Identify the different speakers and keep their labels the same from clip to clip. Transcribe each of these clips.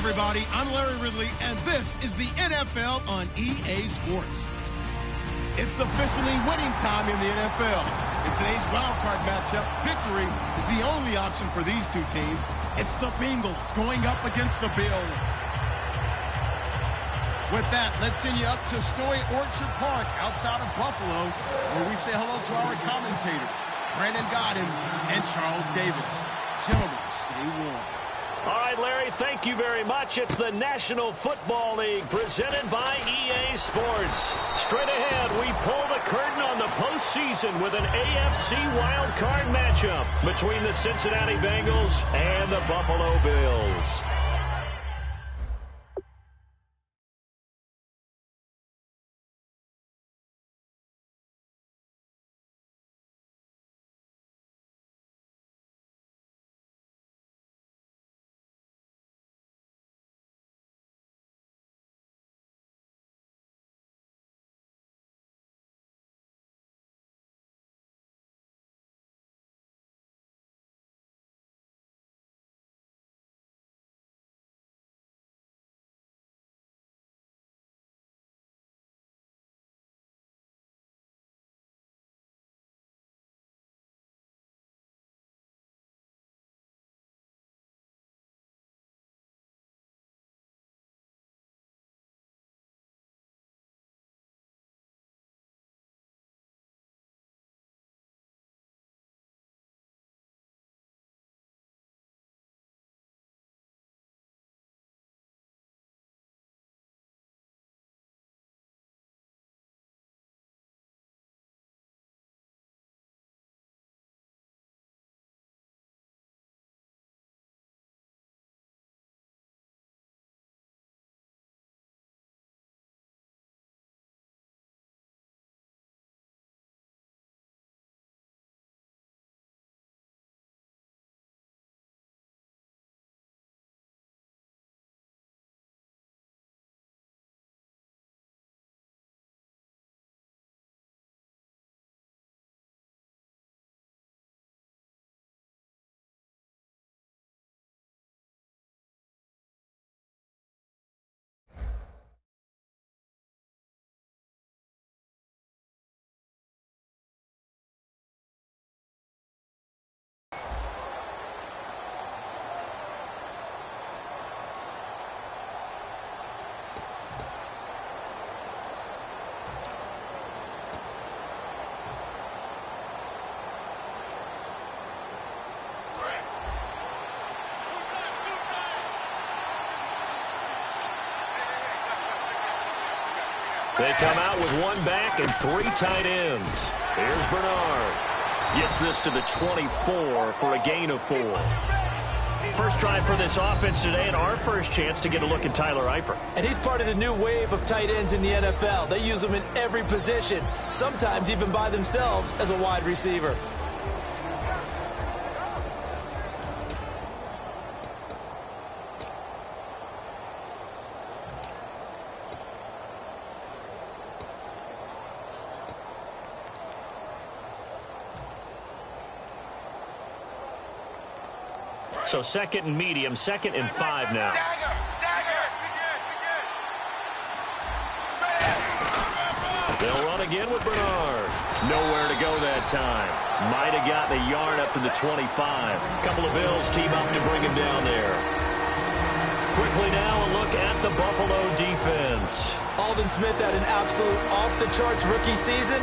Speaker 1: everybody. I'm Larry Ridley, and this is the NFL on EA Sports. It's officially winning time in the NFL. In today's wildcard matchup, victory is the only option for these two teams. It's the Bengals going up against the Bills. With that, let's send you up to Snowy Orchard Park outside of Buffalo, where we say hello to our commentators, Brandon Godden and Charles Davis. Gentlemen, stay warm.
Speaker 2: All right, Larry, thank you very much. It's the National Football League presented by EA Sports. Straight ahead, we pull the curtain on the postseason with an AFC wildcard matchup between the Cincinnati Bengals and the Buffalo Bills. They come out with one back and three tight ends. Here's Bernard. Gets this to the 24 for a gain of 4. First drive for this offense today, and our first chance to get a look at Tyler Eifert.
Speaker 3: And he's part of the new wave of tight ends in the NFL. They use them in every position, sometimes even by themselves as a wide receiver.
Speaker 2: So second and medium, 2nd and 5 now. They'll run again with Bernard. Nowhere to go that time. Might have gotten a yard up to the 25. Couple of Bills team up to bring him down there. Quickly now a look at the Buffalo defense.
Speaker 3: Aldon Smith had an absolute off-the-charts rookie season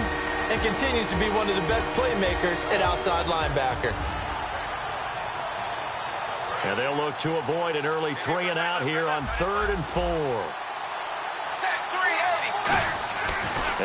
Speaker 3: and continues to be one of the best playmakers at outside linebacker.
Speaker 2: And they'll look to avoid an early 3 and out here on 3rd and 4.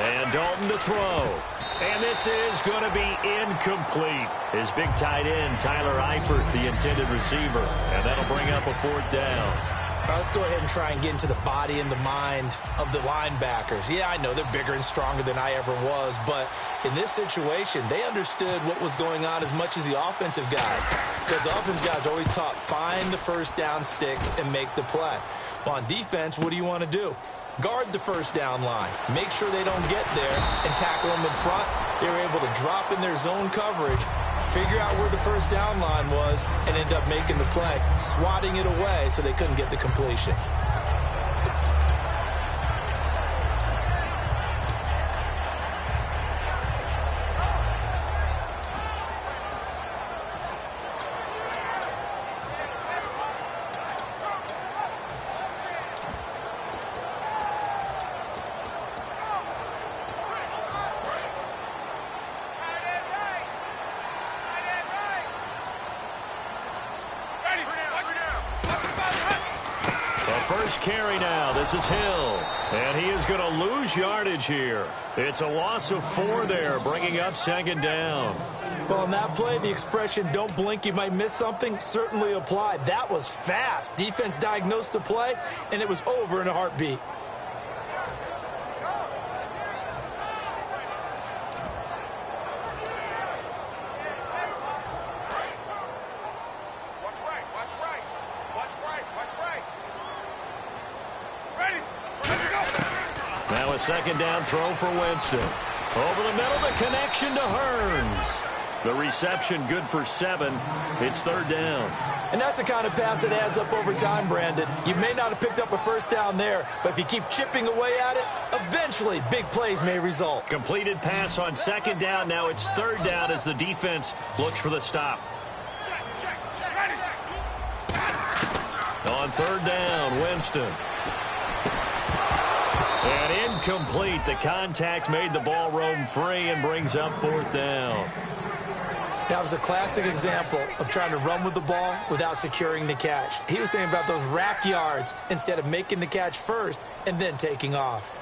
Speaker 2: And Dalton to throw. And this is going to be incomplete. His big tight end, Tyler Eifert, the intended receiver. And that'll bring up a 4th down.
Speaker 3: Let's go ahead and try and get into the body and the mind of the linebackers. Yeah, I know they're bigger and stronger than I ever was, but in this situation, they understood what was going on as much as the offensive guys, because the offensive guys are always taught, find the first down sticks and make the play. Well, on defense, what do you want to do? Guard the first down line. Make sure they don't get there and tackle them in front. They were able to drop in their zone coverage, figure out where the first down line was and end up making the play, swatting it away so they couldn't get the completion.
Speaker 2: First carry now. This is Hill. And he is going to lose yardage here. It's a loss of 4 there, bringing up second down.
Speaker 3: Well, on that play, the expression, don't blink, you might miss something, certainly applied. That was fast. Defense diagnosed the play, and it was over in a heartbeat.
Speaker 2: Now a second down throw for Winston. Over the middle, the connection to Hearns. The reception good for 7. It's third down.
Speaker 3: And that's the kind of pass that adds up over time, Brandon. You may not have picked up a first down there, but if you keep chipping away at it, eventually big plays may result.
Speaker 2: Completed pass on second down. Now it's third down as the defense looks for the stop. On third down, Winston. And incomplete. The contact made the ball roam free and brings up fourth down.
Speaker 3: That was a classic example of trying to run with the ball without securing the catch. He was thinking about those rack yards instead of making the catch first and then taking off.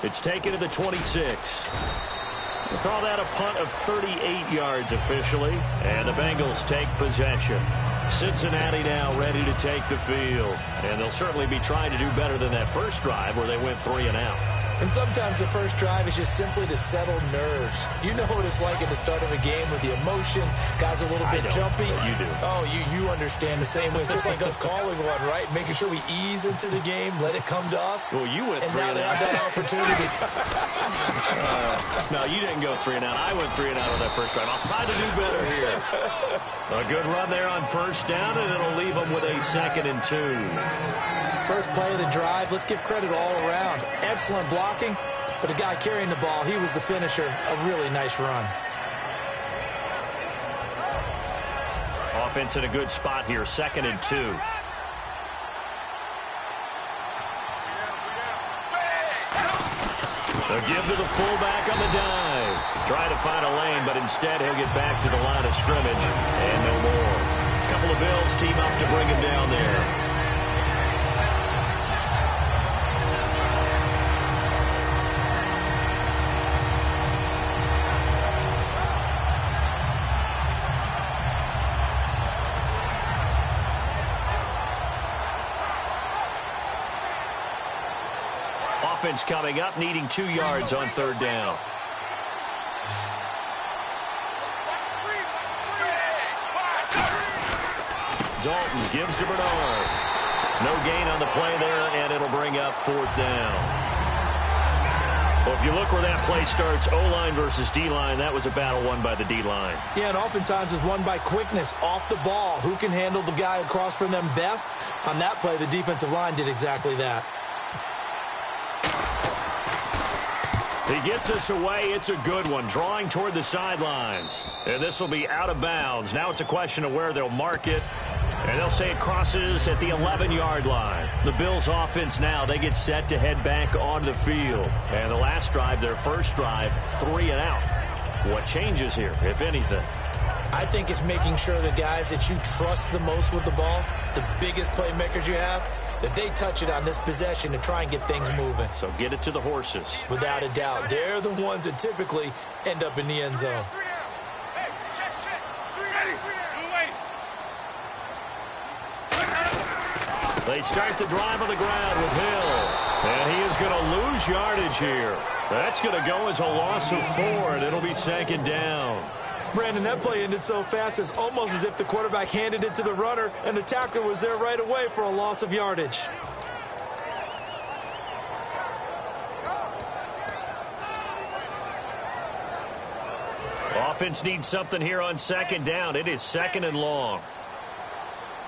Speaker 2: It's taken to the 26. We'll call that a punt of 38 yards officially, and the Bengals take possession. Cincinnati now ready to take the field, and they'll certainly be trying to do better than that first drive where they went 3 and out.
Speaker 3: And sometimes the first drive is just simply to settle nerves. You know what it's like at the start of a game with the emotion. Guys are a little bit jumpy.
Speaker 2: You do.
Speaker 3: Oh, you understand the same way. It's just like us calling one, right? Making sure we ease into the game, let it come to us.
Speaker 2: Well, you went 3
Speaker 3: and
Speaker 2: and
Speaker 3: out. And now they have that opportunity.
Speaker 2: No, you didn't go 3 and out. I went 3 and out on that first drive. I'll try to do better here. A good run there on first down, and it'll leave them with a 2nd and 2.
Speaker 3: First play of the drive, let's give credit all around. Excellent blocking, but the guy carrying the ball, he was the finisher. A really nice run.
Speaker 2: Offense in a good spot here, 2nd and 2. A give to the fullback on the dive. Try to find a lane, but instead he'll get back to the line of scrimmage and no more. A couple of Bills team up to bring him down there. Offense coming up, needing 2 yards on third down. Dalton gives to Bernard. No gain on the play there, and it'll bring up fourth down. Well, if you look where that play starts, O-line versus D-line, that was a battle won by the D-line.
Speaker 3: Yeah, and oftentimes it's won by quickness off the ball. Who can handle the guy across from them best? On that play, the defensive line did exactly that.
Speaker 2: He gets us away. It's a good one. Drawing toward the sidelines. And this will be out of bounds. Now it's a question of where they'll mark it. And they'll say it crosses at the 11-yard line. The Bills' offense now, they get set to head back onto the field. And the last drive, their first drive, 3 and out. What changes here, if anything?
Speaker 3: I think it's making sure the guys that you trust the most with the ball, the biggest playmakers you have, that they touch it on this possession to try and get things moving.
Speaker 2: So get it to the horses.
Speaker 3: Without a doubt. They're the ones that typically end up in the end zone.
Speaker 2: They start the drive on the ground with Hill. And he is going to lose yardage here. That's going to go as a loss of 4, and it'll be 2nd down.
Speaker 3: Brandon, that play ended so fast, it's almost as if the quarterback handed it to the runner, and the tackler was there right away for a loss of yardage.
Speaker 2: Offense needs something here on second down. It is second and long.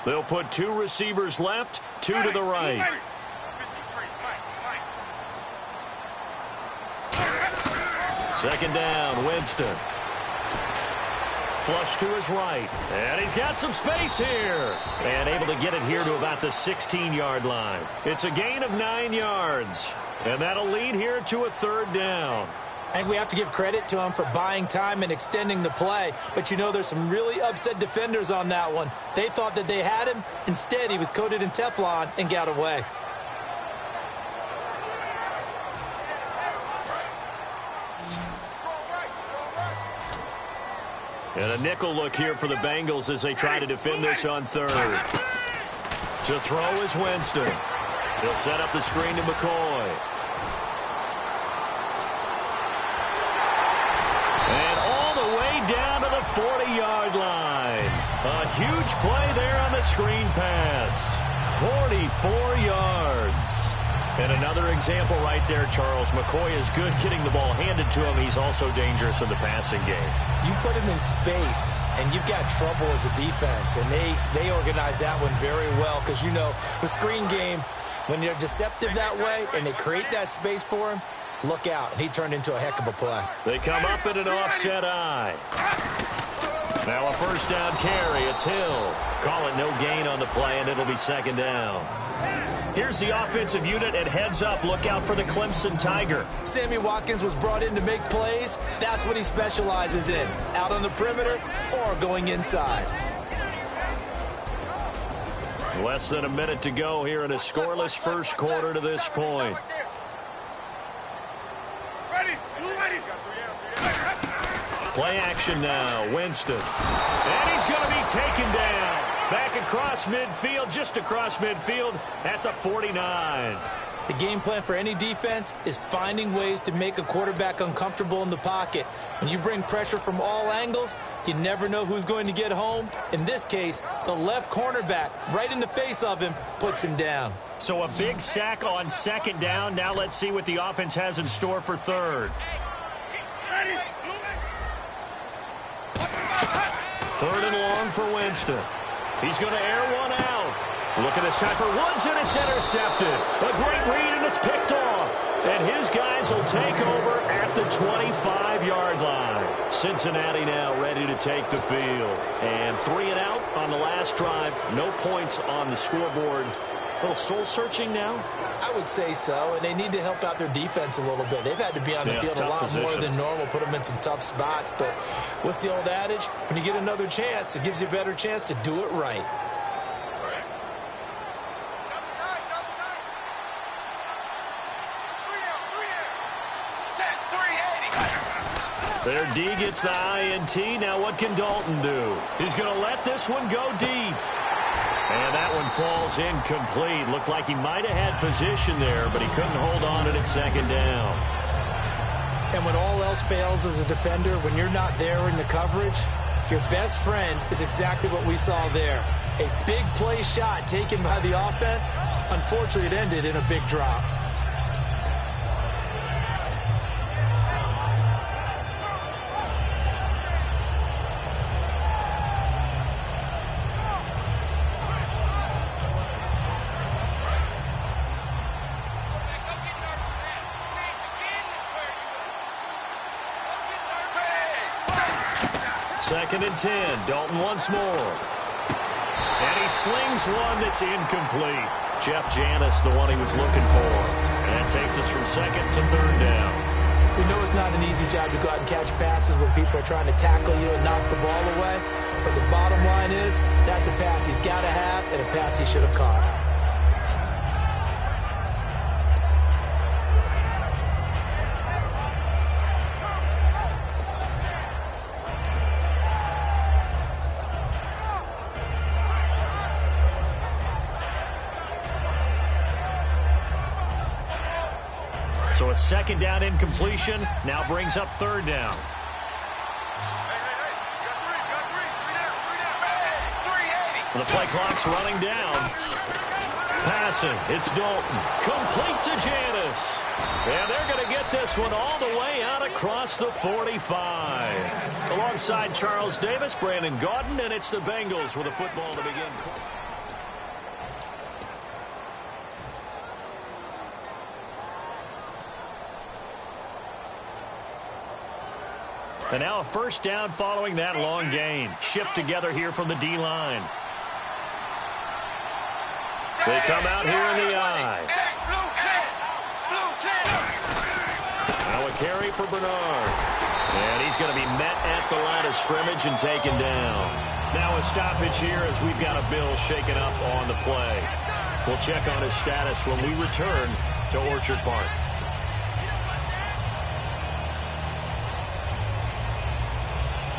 Speaker 2: They'll put 2 receivers left, 2 to the right. Second down, Winston. Flush to his right. And he's got some space here. And able to get it here to about the 16-yard line. It's a gain of 9 yards. And that'll lead here to a third down.
Speaker 3: I think we have to give credit to him for buying time and extending the play. But, you know, there's some really upset defenders on that one. They thought that they had him. Instead, he was coated in Teflon and got away.
Speaker 2: And a nickel look here for the Bengals as they try to defend this on third. To throw is Winston. He'll set up the screen to McCoy. And all the way down to the 40-yard line. A huge play there on the screen pass. 44 yards. And another example right there, Charles. McCoy is good getting the ball handed to him. He's also dangerous in the passing game.
Speaker 3: You put him in space, and you've got trouble as a defense. And they organize that one very well because, you know, the screen game, when they're deceptive that way and they create that space for him, look out. And he turned into a heck of a play.
Speaker 2: They come up in an offset eye. Now a first down carry. It's Hill. Call it no gain on the play, and it'll be second down. Here's the offensive unit at heads up. Look out for the Clemson Tiger.
Speaker 3: Sammy Watkins was brought in to make plays. That's what he specializes in. Out on the perimeter or going inside.
Speaker 2: Less than a minute to go here in a scoreless first quarter to this point. Play action now. Winston. And he's going to be taken down. Back across midfield, just across midfield at the 49.
Speaker 3: The game plan for any defense is finding ways to make a quarterback uncomfortable in the pocket. When you bring pressure from all angles, you never know who's going to get home. In this case, the left cornerback, right in the face of him, puts him down.
Speaker 2: So a big sack on second down. Now let's see what the offense has in store for third. Third and long for Winston. He's going to air one out. Look at this time for Woods, and it's intercepted. A great read, and it's picked off. And his guys will take over at the 25-yard line. Cincinnati now ready to take the field. And 3 and out on the last drive. No points on the scoreboard. A little soul-searching now?
Speaker 3: I would say so, and they need to help out their defense a little bit. They've had to be on the field a lot more than normal, put them in some tough spots. But what's the old adage? When you get another chance, it gives you a better chance to do it right.
Speaker 2: Their D gets the INT. Now what can Dalton do? He's going to let this one go deep. And that one falls incomplete. Looked like he might have had position there, but he couldn't hold on to it second down.
Speaker 3: And when all else fails as a defender, when you're not there in the coverage, your best friend is exactly what we saw there. A big play shot taken by the offense. Unfortunately, it ended in a big drop.
Speaker 2: Second and 10. Dalton once more. And he slings one that's incomplete. Jeff Janis, the one he was looking for. And that takes us from second to third down.
Speaker 3: We know it's not an easy job to go out and catch passes when people are trying to tackle you and knock the ball away. But the bottom line is, that's a pass he's got to have and a pass he should have caught.
Speaker 2: So a second down incompletion now brings up third down. The play clock's running down. Passing, it's Dalton. Complete to Janis. And they're going to get this one all the way out across the 45. Alongside Charles Davis, Brandon Gaudin, and it's the Bengals with a football to begin. And now a first down following that long gain. Shift together here from the D-line. They come out here in the I. Now a carry for Bernard. And he's going to be met at the line of scrimmage and taken down. Now a stoppage here as we've got a Bill shaken up on the play. We'll check on his status when we return to Orchard Park.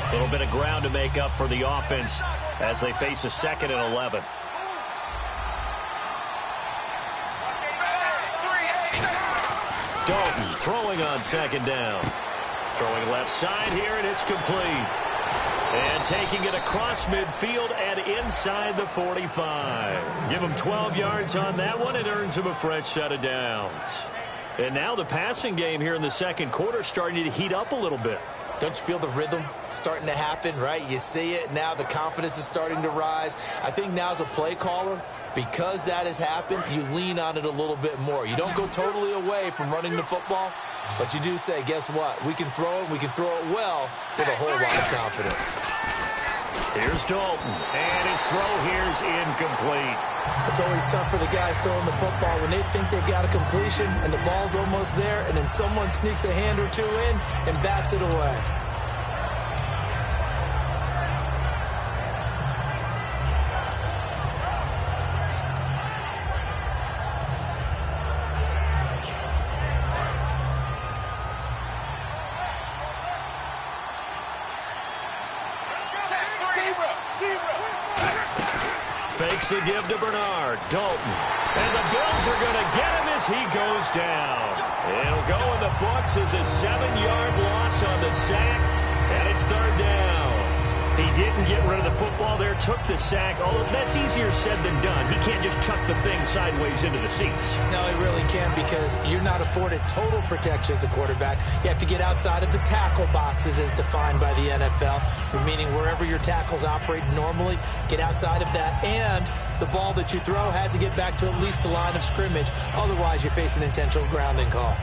Speaker 2: A little bit of ground to make up for the offense as they face a 2nd and 11. Dalton throwing on 2nd down. Throwing left side here, and it's complete. And taking it across midfield and inside the 45. Give him 12 yards on that one. It earns him a fresh set of downs. And now the passing game here in the second quarter starting to heat up a little bit.
Speaker 3: Don't you feel the rhythm starting to happen, right? You see it now. The confidence is starting to rise. I think now as a play caller, because that has happened, you lean on it a little bit more. You don't go totally away from running the football, but you do say, guess what? We can throw it. We can throw it well with a whole lot of confidence.
Speaker 2: Here's Dalton, and his throw here's incomplete.
Speaker 3: It's always tough for the guys throwing the football when they think they've got a completion and the ball's almost there, and then someone sneaks a hand or two in and bats it away.
Speaker 2: Fakes the give to Bernard. Dalton. And the Bills are going to get him as he goes down. It'll go in the books as a 7-yard loss on the sack, and it's 3rd down. He didn't get rid of the football there, took the sack. Although that's easier said than done. He can't just chuck the thing sideways into the seats.
Speaker 3: No, he really can't, because you're not afforded total protection as a quarterback. You have to get outside of the tackle boxes as defined by the NFL, meaning wherever your tackles operate normally, get outside of that, and the ball that you throw has to get back to at least the line of scrimmage. Otherwise, you face an intentional grounding call.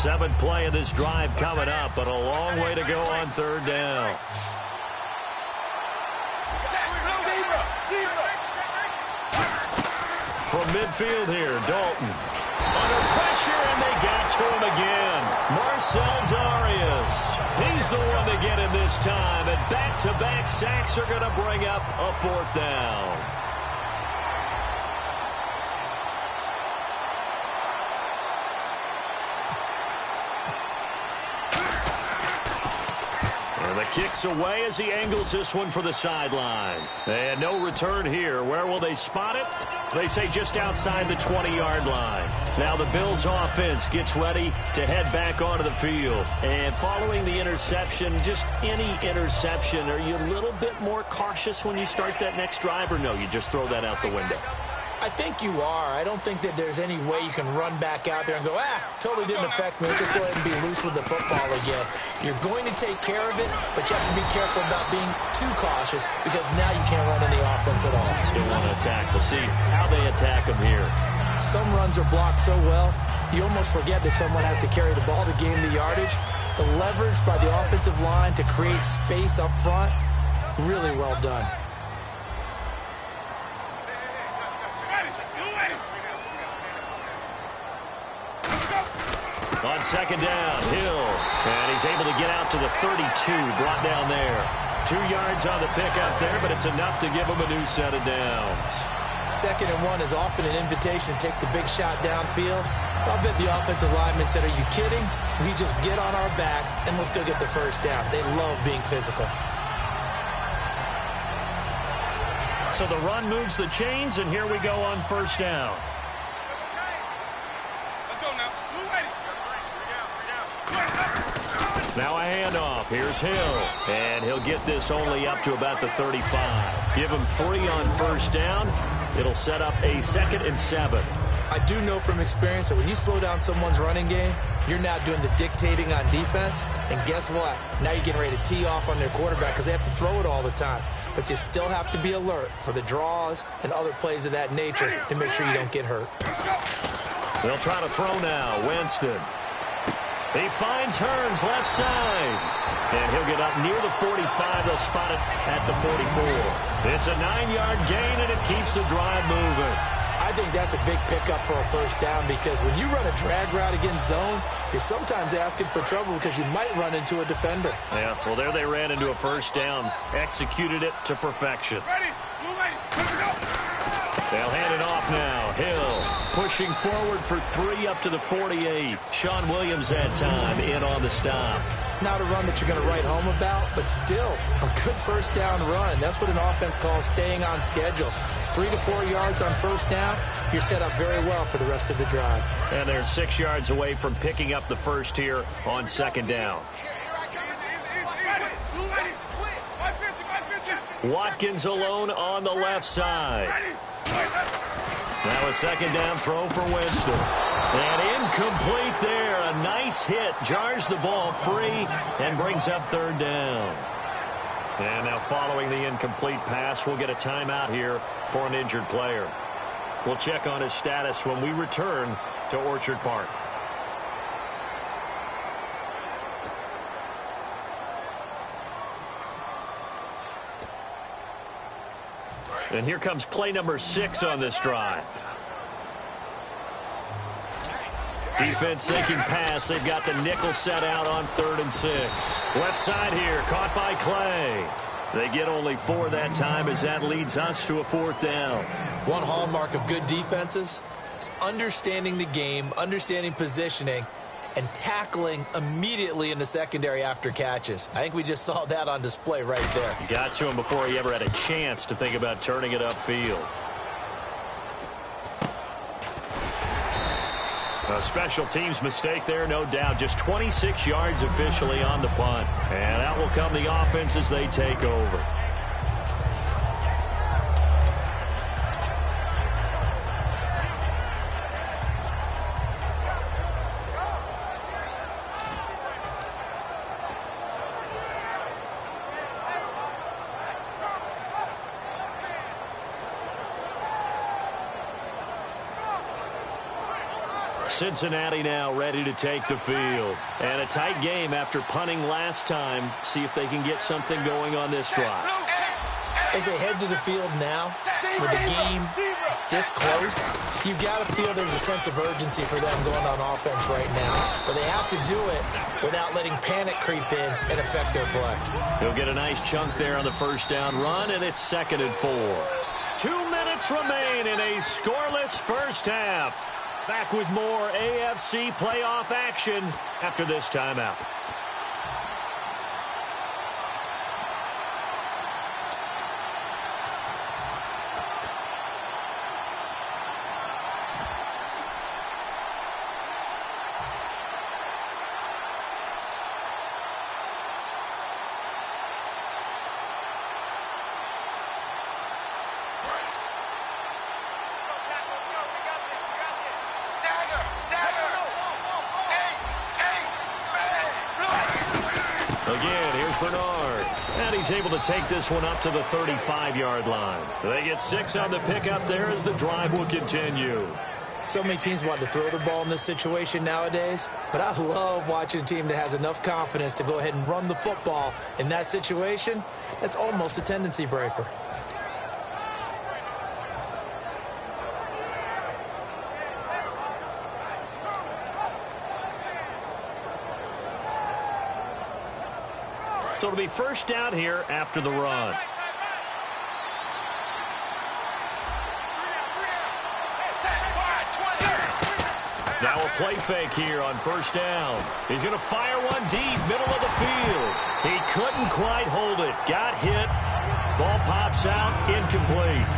Speaker 2: Seventh play of this drive coming up, but a long way to go on 3rd down. From midfield here, Dalton. Under pressure, and they got to him again. Marcel Darius. He's the one to get him this time, and back-to-back sacks are going to bring up a 4th down. The kick's away as he angles this one for the sideline. And no return here. Where will they spot it? They say just outside the 20-yard line. Now the Bills offense gets ready to head back onto the field. And following the interception, just any interception, are you a little bit more cautious when you start that next drive, or no, you just throw that out the window?
Speaker 3: I think you are. I don't think that there's any way you can run back out there and go, totally didn't affect me. Let's just go ahead and be loose with the football again. You're going to take care of it, but you have to be careful about being too cautious, because now you can't run any offense at all.
Speaker 2: Still want to attack. We'll see how they attack them here.
Speaker 3: Some runs are blocked so well, you almost forget that someone has to carry the ball to gain the yardage. The leverage by the offensive line to create space up front, really well done.
Speaker 2: On 2nd down, Hill. And he's able to get out to the 32, brought down there. 2 yards on the pickup there, but it's enough to give him a new set of downs.
Speaker 3: 2nd and 1 is often an invitation to take the big shot downfield. I'll bet the offensive lineman said, are you kidding? We just get on our backs and let's go get the first down. They love being physical.
Speaker 2: So the run moves the chains, and here we go on 1st down. Now a handoff. Here's Hill. And he'll get this only up to about the 35. Give him 3 on 1st down. It'll set up a 2nd and 7.
Speaker 3: I do know from experience that when you slow down someone's running game, you're now doing the dictating on defense. And guess what? Now you're getting ready to tee off on their quarterback because they have to throw it all the time. But you still have to be alert for the draws and other plays of that nature to make sure you don't get hurt.
Speaker 2: They'll try to throw now. Winston. He finds Hearns left side. And he'll get up near the 45. They'll spot it at the 44. It's a 9-yard gain, and it keeps the drive moving.
Speaker 3: I think that's a big pickup for a first down because when you run a drag route against zone, you're sometimes asking for trouble because you might run into a defender.
Speaker 2: Yeah, well, there they ran into a first down. Executed it to perfection. They'll hand it off now. Hill pushing forward for 3 up to the 48. Sean Williams that time in on the stop.
Speaker 3: Not a run that you're going to write home about, but still a good first down run. That's what an offense calls staying on schedule. 3 to 4 yards on first down, you're set up very well for the rest of the drive.
Speaker 2: And they're 6 yards away from picking up the first here on second down. Watkins alone on the left side. Now a second down throw for Winston. And incomplete there. A nice hit. Jars the ball free and brings up third down. And now following the incomplete pass, we'll get a timeout here for an injured player. We'll check on his status when we return to Orchard Park. And here comes play number 6 on this drive. Defense sinking pass. They've got the nickel set out on 3rd and 6. Left side here, caught by Clay. They get only 4 that time as that leads us to a 4th down.
Speaker 3: One hallmark of good defenses is understanding the game, understanding positioning, and tackling immediately in the secondary after catches. I think we just saw that on display right there.
Speaker 2: Got to him before he ever had a chance to think about turning it upfield. A special teams mistake there, no doubt. Just 26 yards officially on the punt. And out will come the offense as they take over. Cincinnati now ready to take the field. And a tight game after punting last time. See if they can get something going on this drive.
Speaker 3: As they head to the field now, with the game this close, you've got to feel there's a sense of urgency for them going on offense right now. But they have to do it without letting panic creep in and affect their play.
Speaker 2: He'll get a nice chunk there on the first down run, and it's 2nd and 4. 2 minutes remain in a scoreless first half. Back with more AFC playoff action after this timeout. Again, here's Bernard. And he's able to take this one up to the 35-yard line. They get 6 on the pickup there as the drive will continue.
Speaker 3: So many teams want to throw the ball in this situation nowadays, but I love watching a team that has enough confidence to go ahead and run the football. In that situation, that's almost a tendency breaker. So it'll be first down here after the run. Now a play fake here on first down. He's going to fire one deep, middle of the field. He couldn't quite hold it. Got hit. Ball pops out, incomplete.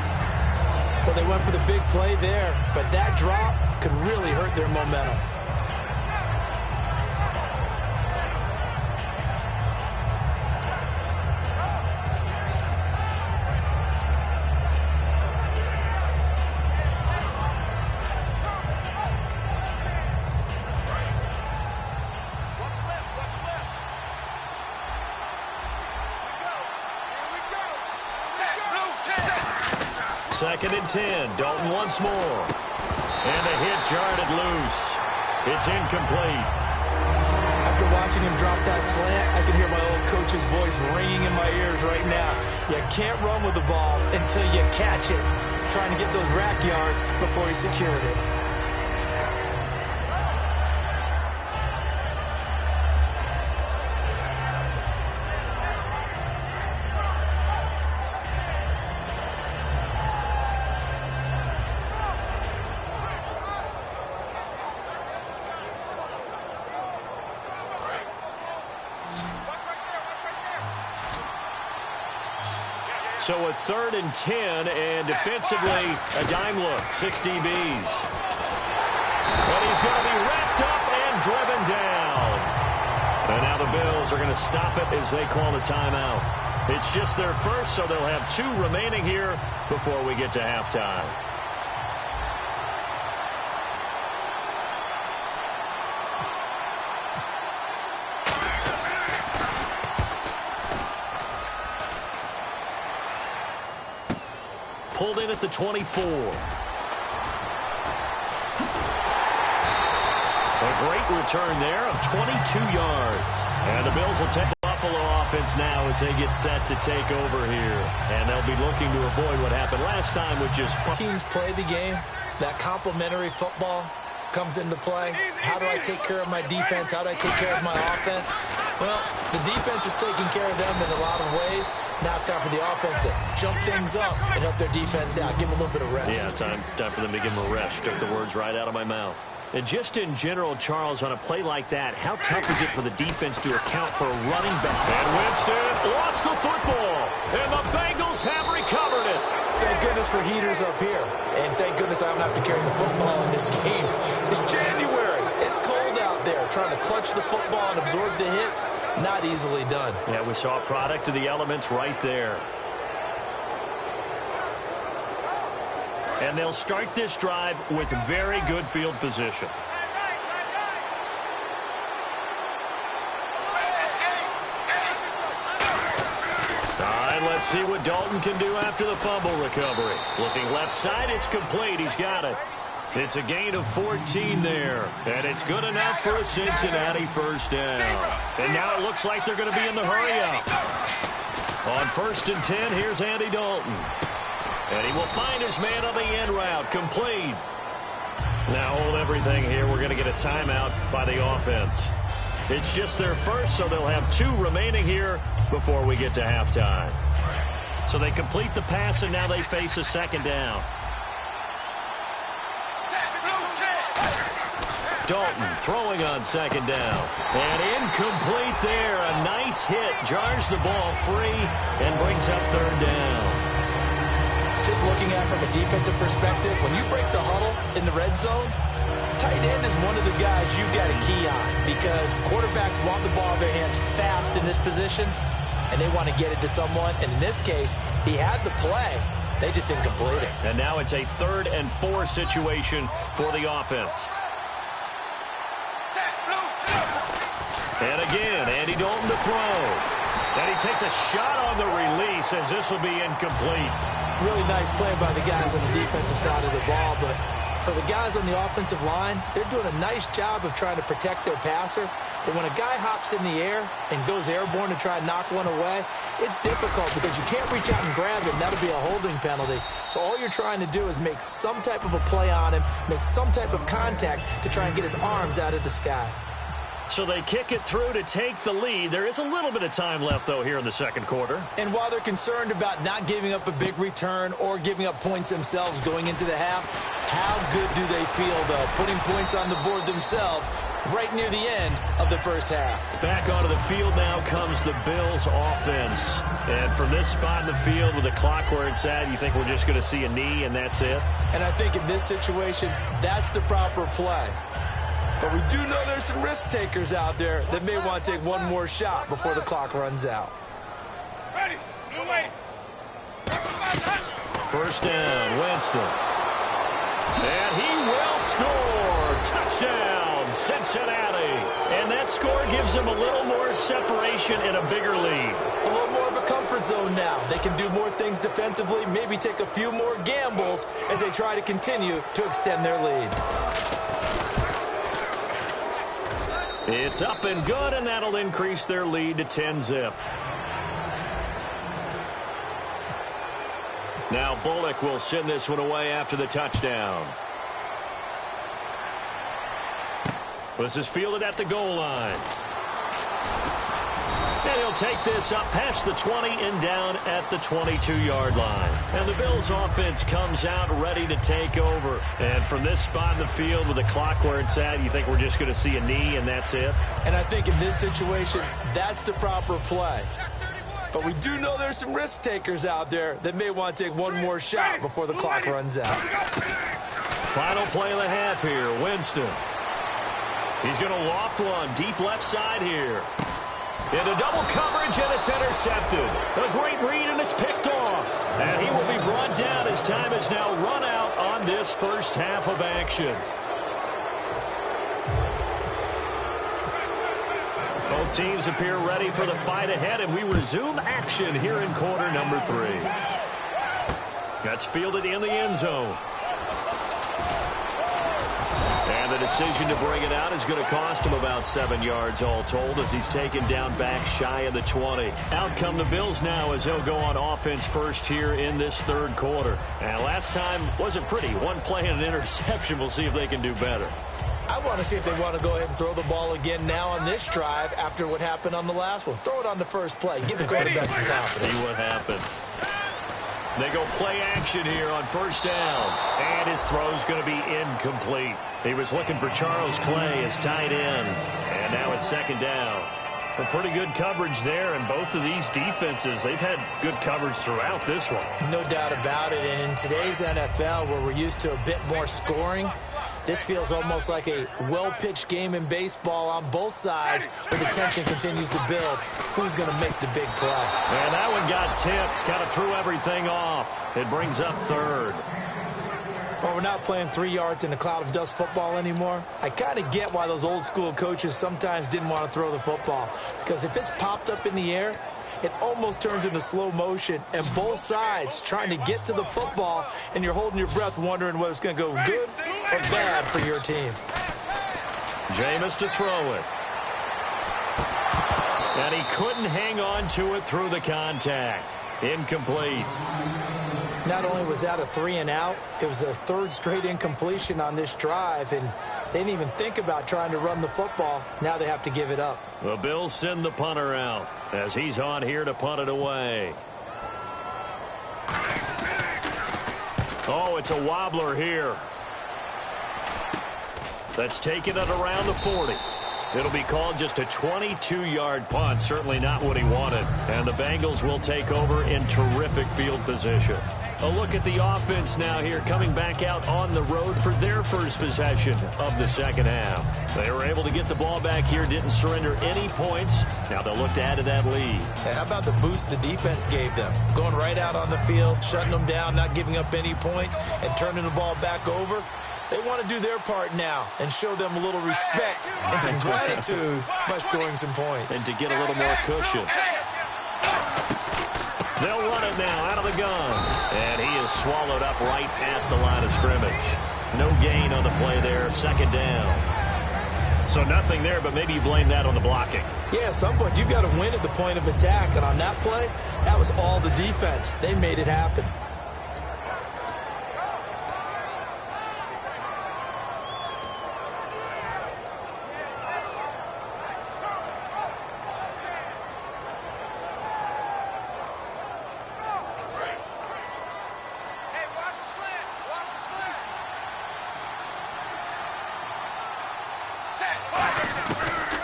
Speaker 3: Well, they went for the big play there, but that drop could really hurt their momentum.
Speaker 2: 2nd and 10. Dalton once more. And the hit jarred it loose. It's incomplete.
Speaker 3: After watching him drop that slant, I can hear my old coach's voice ringing in my ears right now. You can't run with the ball until you catch it. Trying to get those rack yards before he secured it.
Speaker 2: So a 3rd and 10, and defensively, a dime look, 6 DBs. And he's going to be wrapped up and driven down. And now the Bills are going to stop it as they call the timeout. It's just their first, so they'll have 2 remaining here before we get to halftime. Pulled in at the 24. A great return there of 22 yards. And the Bills will take the Buffalo offense now as they get set to take over here. And they'll be looking to avoid what happened last time, which is...
Speaker 3: Teams play the game. That complementary football comes into play. How do I take care of my defense? How do I take care of my offense? Well, the defense is taking care of them in a lot of ways. Now it's time for the offense to jump things up and help their defense out. Give them a little bit of rest.
Speaker 2: Yeah, time for them to give them a rest. Took the words right out of my mouth. And just in general, Charles, on a play like that, how tough is it for the defense to account for a running back? And Winston lost the football. And the Bengals have recovered it.
Speaker 3: Thank goodness for heaters up here. And thank goodness I don't have to carry the football in this game. It's January. It's cold out there. Trying to clutch the football and absorb the hits, not easily done.
Speaker 2: Yeah, we saw a product of the elements right there. And they'll start this drive with very good field position. All right, let's see what Dalton can do after the fumble recovery. Looking left side, it's complete. He's got it. It's a gain of 14 there. And it's good enough for a Cincinnati first down. And now it looks like they're going to be in the hurry-up. On 1st and 10, here's Andy Dalton. And he will find his man on the end route. Complete. Now hold everything here. We're going to get a timeout by the offense. It's just their first, so they'll have 2 remaining here before we get to halftime. So they complete the pass, and now they face a 2nd down. Dalton throwing on 2nd down. And incomplete there. A nice hit. Jars the ball free and brings up 3rd down.
Speaker 3: Just looking at it from a defensive perspective, when you break the huddle in the red zone, tight end is one of the guys you've got a key on because quarterbacks want the ball in their hands fast in this position, and they want to get it to someone. And in this case, he had the play. They just didn't complete it.
Speaker 2: And now it's a 3rd and 4 situation for the offense. And again, Andy Dalton to throw. And he takes a shot on the release as this will be incomplete.
Speaker 3: Really nice play by the guys on the defensive side of the ball, but for the guys on the offensive line, they're doing a nice job of trying to protect their passer. But when a guy hops in the air and goes airborne to try and knock one away, it's difficult because you can't reach out and grab him. That'll be a holding penalty. So all you're trying to do is make some type of a play on him, make some type of contact to try and get his arms out of the sky.
Speaker 2: So they kick it through to take the lead. There is a little bit of time left, though, here in the 2nd quarter.
Speaker 3: And while they're concerned about not giving up a big return or giving up points themselves going into the half, how good do they feel, though, putting points on the board themselves right near the end of the first half?
Speaker 2: Back onto the field now comes the Bills offense. And from this spot in the field with the clock where it's at, you think we're just going to see a knee and that's it?
Speaker 3: And I think in this situation, that's the proper play. But we do know there's some risk takers out there that may want to take one more shot before the clock runs out.
Speaker 1: Ready. New way.
Speaker 2: 1st down, Winston. And he will score. Touchdown, Cincinnati. And that score gives them a little more separation and a bigger lead.
Speaker 3: A little more of a comfort zone now. They can do more things defensively, maybe take a few more gambles as they try to continue to extend their lead.
Speaker 2: It's up and good, and that'll increase their lead to 10-zip. Now Bullock will send this one away after the touchdown. This is fielded at the goal line. And he'll take this up past the 20 and down at the 22-yard line. And the Bills' offense comes out ready to take over. And from this spot in the field with the clock where it's at, you think we're just going to see a knee and that's it?
Speaker 3: And I think in this situation, that's the proper play. But we do know there's some risk takers out there that may want to take one more shot before the clock runs out.
Speaker 2: Final play of the half here, Winston. He's going to loft one deep left side here. Into double coverage, and it's intercepted. A great read, and it's picked off. And he will be brought down as time is now run out on this first half of action. Both teams appear ready for the fight ahead, and we resume action here in quarter number 3. That's fielded in the end zone. And the decision to bring it out is going to cost him about 7 yards all told as he's taken down back shy of the 20. Out come the Bills now as they'll go on offense first here in this third quarter. And last time wasn't pretty. One play and an interception. We'll see if they can do better.
Speaker 3: I want to see if they want to go ahead and throw the ball again now on this drive after what happened on the last one. Throw it on the first play. Give the quarterback some confidence.
Speaker 2: See what happens. They go play action here on first down. And his throw's going to be incomplete. He was looking for Charles Clay as tight end. And now it's second down. A pretty good coverage there, and both of these defenses, they've had good coverage throughout this one.
Speaker 3: No doubt about it. And in today's NFL, where we're used to a bit more scoring, this feels almost like a well-pitched game in baseball on both sides where the tension continues to build. Who's going to make the big play?
Speaker 2: And that one got tipped. Kind of threw everything off. It brings up third.
Speaker 3: Well, we're not playing 3 yards in a cloud of dust football anymore. I kind of get why those old-school coaches sometimes didn't want to throw the football. Because if it's popped up in the air, it almost turns into slow motion, and both sides trying to get to the football, and you're holding your breath wondering whether it's going to go good or bad for your team.
Speaker 2: Jameis to throw it. And he couldn't hang on to it through the contact. Incomplete.
Speaker 3: Not only was that a 3 and out, it was a third straight incompletion on this drive, and they didn't even think about trying to run the football. Now they have to give it up.
Speaker 2: The Bills send the punter out as he's on here to punt it away. Oh, it's a wobbler here. That's taken it around the 40. It'll be called just a 22-yard punt. Certainly not what he wanted. And the Bengals will take over in terrific field position. A look at the offense now here, coming back out on the road for their first possession of the second half. They were able to get the ball back here, didn't surrender any points. Now they'll look to add to that lead.
Speaker 3: Hey, how about the boost the defense gave them? Going right out on the field, shutting them down, not giving up any points, and turning the ball back over. They want to do their part now and show them a little respect and some gratitude by scoring some points.
Speaker 2: And to get a little more cushion. They'll run it now out of the gun. And he is swallowed up right at the line of scrimmage. No gain on the play there. Second down. So nothing there, but maybe you blame that on the blocking.
Speaker 3: Yeah, at some point you've got to win at the point of attack. And on that play, that was all the defense. They made it happen.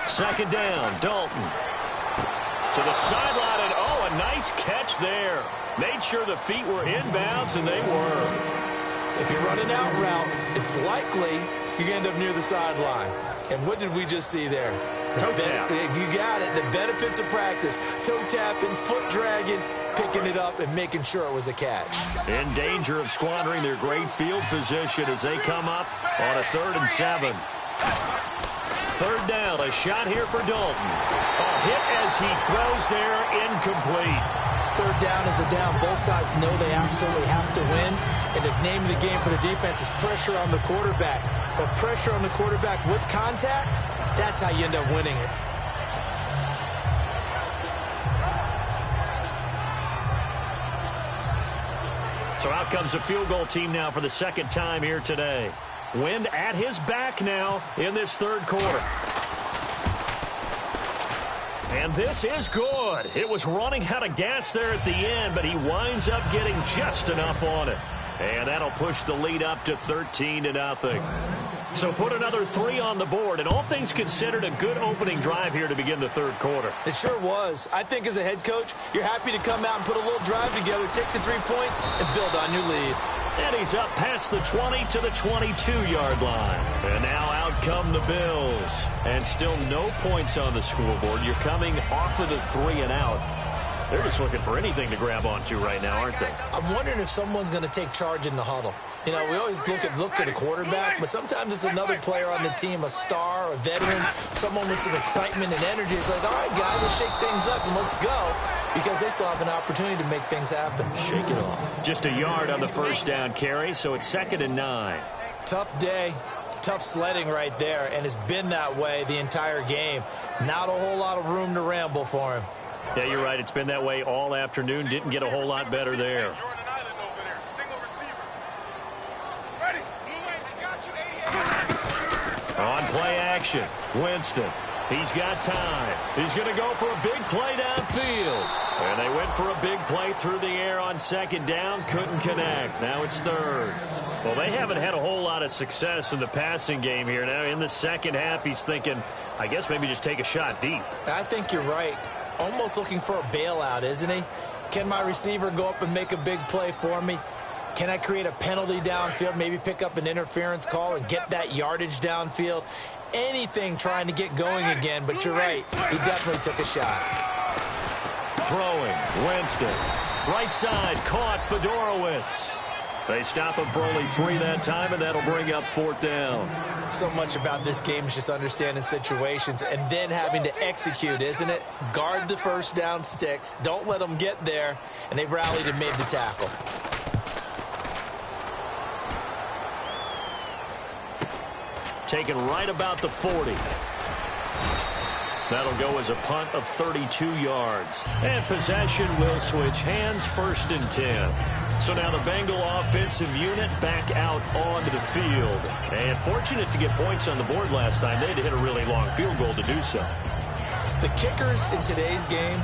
Speaker 2: Second down, Dalton. To the sideline, and oh, a nice catch there. Made sure the feet were inbounds, and they were.
Speaker 3: If you run an out route, it's likely you're going to end up near the sideline. And what did we just see there?
Speaker 2: Toe tap.
Speaker 3: You got it. The benefits of practice. Toe tapping, foot dragging, picking it up, and making sure it was a catch.
Speaker 2: In danger of squandering their great field position as they come up on a 3rd and 7. Third down, a shot here for Dalton. A hit as he throws there, incomplete.
Speaker 3: Third down is the down. Both sides know they absolutely have to win. And the name of the game for the defense is pressure on the quarterback. But pressure on the quarterback with contact, that's how you end up winning it.
Speaker 2: So out comes a field goal team now for the second time here today. Wind at his back now in this third quarter. And this is good. It was running out of gas there at the end, but he winds up getting just enough on it. And that'll push the lead up to 13-0. So put another 3 on the board, and all things considered, a good opening drive here to begin the third quarter.
Speaker 3: It sure was. I think as a head coach, you're happy to come out and put a little drive together, take the 3 points, and build on your lead.
Speaker 2: And he's up past the 20 to the 22-yard line. And now out come the Bills. And still no points on the scoreboard. You're coming off of the 3 and out. They're just looking for anything to grab onto right now, aren't they?
Speaker 3: I'm wondering if someone's going to take charge in the huddle. You know, we always look to the quarterback, but sometimes it's another player on the team, a star, a veteran, someone with some excitement and energy. It's like, all right, guys, let's shake things up and let's go, because they still have an opportunity to make things happen.
Speaker 2: Shake it off. Just a yard on the first down carry, so it's 2nd and 9.
Speaker 3: Tough day, tough sledding right there, and it's been that way the entire game. Not a whole lot of room to ramble for him.
Speaker 2: Yeah, you're right. It's been that way all afternoon. Didn't get a whole lot better there. On play action, Winston. He's got time. He's going to go for a big play downfield. And they went for a big play through the air on 2nd down. Couldn't connect. Now it's 3rd. Well, they haven't had a whole lot of success in the passing game here. Now in the second half, he's thinking, I guess maybe just take a shot deep.
Speaker 3: I think you're right. Almost looking for a bailout, isn't he? Can my receiver go up and make a big play for me? Can I create a penalty downfield, maybe pick up an interference call and get that yardage downfield? Anything trying to get going again, but you're right. He definitely took a shot.
Speaker 2: Throwing, Winston. Right side, caught Fedorowicz. They stop him for only 3 that time, and that'll bring up 4th down.
Speaker 3: So much about this game is just understanding situations and then having to execute, isn't it? Guard the first down sticks. Don't let them get there, and they rallied and made the tackle.
Speaker 2: Taken right about the 40. That'll go as a punt of 32 yards. And possession will switch hands, 1st and 10. So now the Bengal offensive unit back out onto the field. And fortunate to get points on the board last time. They had to hit a really long field goal to do so.
Speaker 3: The kickers in today's game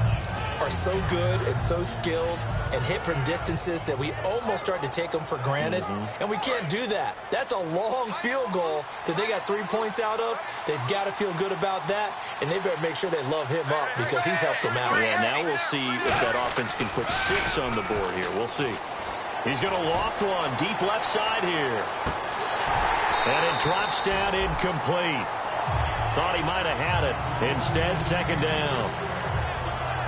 Speaker 3: are so good and so skilled and hit from distances that we almost start to take them for granted. And we can't do that. That's a long field goal that they got 3 points out of. They've got to feel good about that, and they better make sure they love him up because he's helped them out.
Speaker 2: Yeah, now we'll see if that offense can put 6 on the board here. We'll see. He's going to loft one deep left side here. And it drops down incomplete. Thought he might have had it. Instead, 2nd down.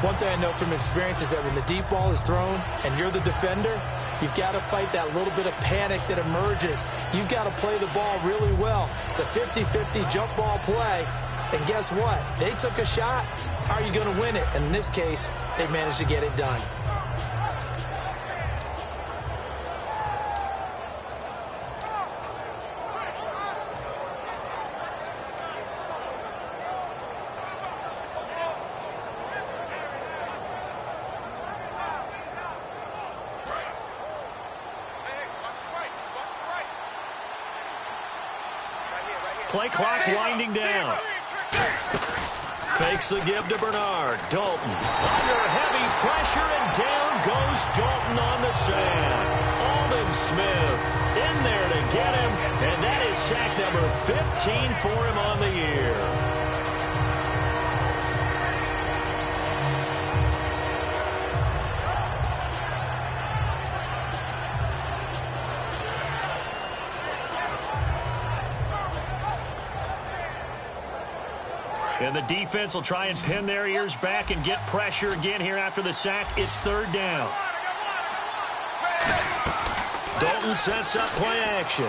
Speaker 3: One thing I know from experience is that when the deep ball is thrown and you're the defender, you've got to fight that little bit of panic that emerges. You've got to play the ball really well. It's a 50-50 jump ball play. And guess what? They took a shot. How are you going to win it? And in this case, they managed to get it done.
Speaker 2: Play clock winding down. Fakes the give to Bernard. Dalton under heavy pressure, and down goes Dalton on the sand. Aldon Smith in there to get him, and that is sack number 15 for him on the year. And the defense will try and pin their ears back and get pressure again here after the sack. It's 3rd down. Dalton sets up play action.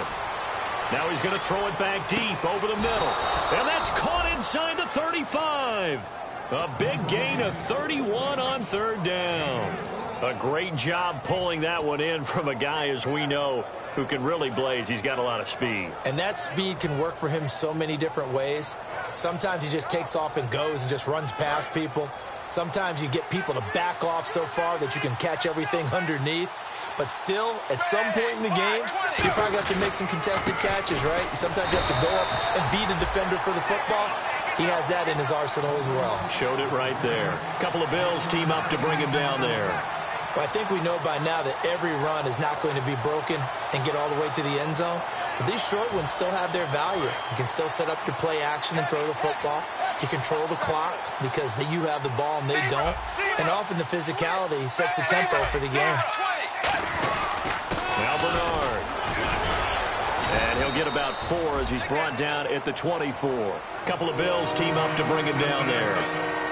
Speaker 2: Now he's going to throw it back deep over the middle. And that's caught inside the 35. A big gain of 31 on 3rd down. A great job pulling that one in from a guy, as we know, who can really blaze. He's got a lot of speed.
Speaker 3: And that speed can work for him so many different ways. Sometimes he just takes off and goes and just runs past people. Sometimes you get people to back off so far that you can catch everything underneath. But still, at some point in the game, you probably have to make some contested catches, right? Sometimes you have to go up and beat a defender for the football. He has that in his arsenal as well.
Speaker 2: Showed it right there. A couple of Bills team up to bring him down there.
Speaker 3: Well, I think we know by now that every run is not going to be broken and get all the way to the end zone. But these short ones still have their value. You can still set up your play action and throw the football. You control the clock because you have the ball and they don't. And often the physicality sets the tempo for the game.
Speaker 2: Now Bernard. And he'll get about 4 as he's brought down at the 24. A couple of Bills team up to bring him down there.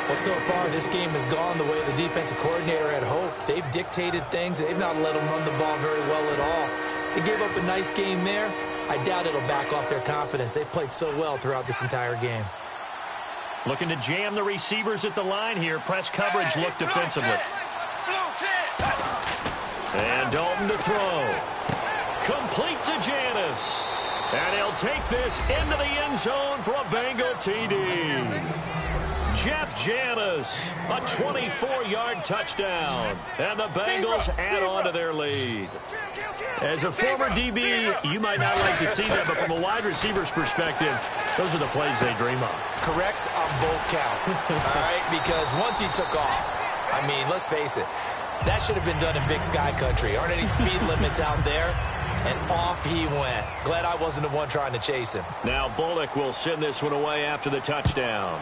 Speaker 3: Well, so far, this game has gone the way the defensive coordinator had hoped. They've dictated things. They've not let them run the ball very well at all. They gave up a nice game there. I doubt it'll back off their confidence. They've played so well throughout this entire game.
Speaker 2: Looking to jam the receivers at the line here. Press coverage look defensively. And Dalton to throw. Complete to Janis. And he'll take this into the end zone for a Bengal TD. Jeff Janis, a 24-yard touchdown. And the Bengals add on to their lead. As a former DB, you might not like to see that, but from a wide receiver's perspective, those are the plays they dream of.
Speaker 3: Correct on both counts, all right? Because once he took off, I mean, let's face it, that should have been done in Big Sky country. Aren't any speed limits out there? And off he went. Glad I wasn't the one trying to chase him.
Speaker 2: Now Bullock will send this one away after the touchdown.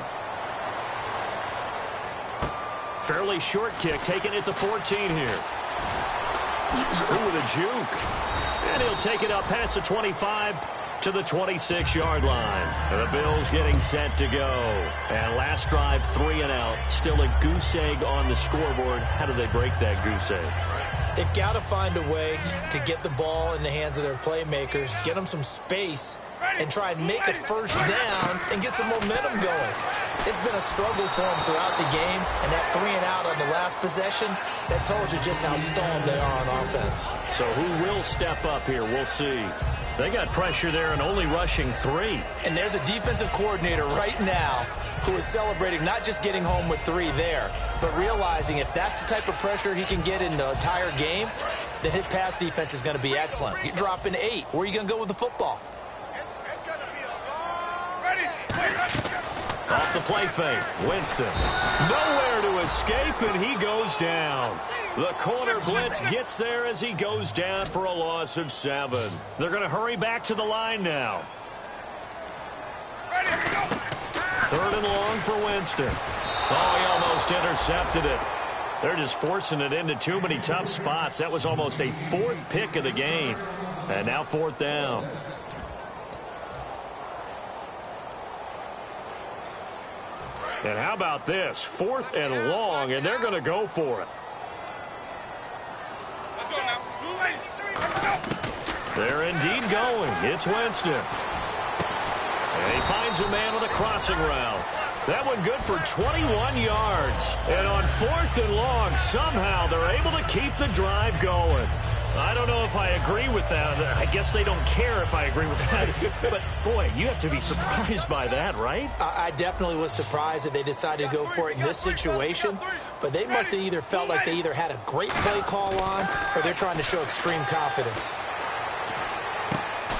Speaker 2: Fairly short kick, taken at the 14 here. Ooh, with a juke. And he'll take it up past the 25 to the 26-yard line. And the Bills getting set to go. And last drive, 3 and out. Still a goose egg on the scoreboard. How do they break that goose egg?
Speaker 3: They've got to find a way to get the ball in the hands of their playmakers, get them some space, and try and make a first down and get some momentum going. It's been a struggle for them throughout the game, and that 3 and out on the last possession, that told you just how stalled they are on offense.
Speaker 2: So who will step up here? We'll see. They got pressure there and only rushing 3.
Speaker 3: And there's a defensive coordinator right now who is celebrating not just getting home with 3 there, but realizing if that's the type of pressure he can get in the entire game, then his pass defense is going to be excellent. You're dropping 8. Where are you going to go with the football?
Speaker 2: Off the play fake, Winston. Nowhere to escape, and he goes down. The corner blitz gets there as he goes down for a loss of 7. They're going to hurry back to the line now. 3rd and long for Winston. Oh, he almost intercepted it. They're just forcing it into too many tough spots. That was almost a 4th pick of the game. And now 4th down. And how about this? 4th and long, and they're going to go for it. They're indeed going. It's Winston. And he finds a man on a crossing route. That one good for 21 yards. And on 4th and long, somehow they're able to keep the drive going. I don't know if I agree with that. I guess they don't care if I agree with that. But, boy, you have to be surprised by that, right?
Speaker 3: I definitely was surprised that they decided to go for it in this situation. But they must have either felt like they either had a great play call on or they're trying to show extreme confidence.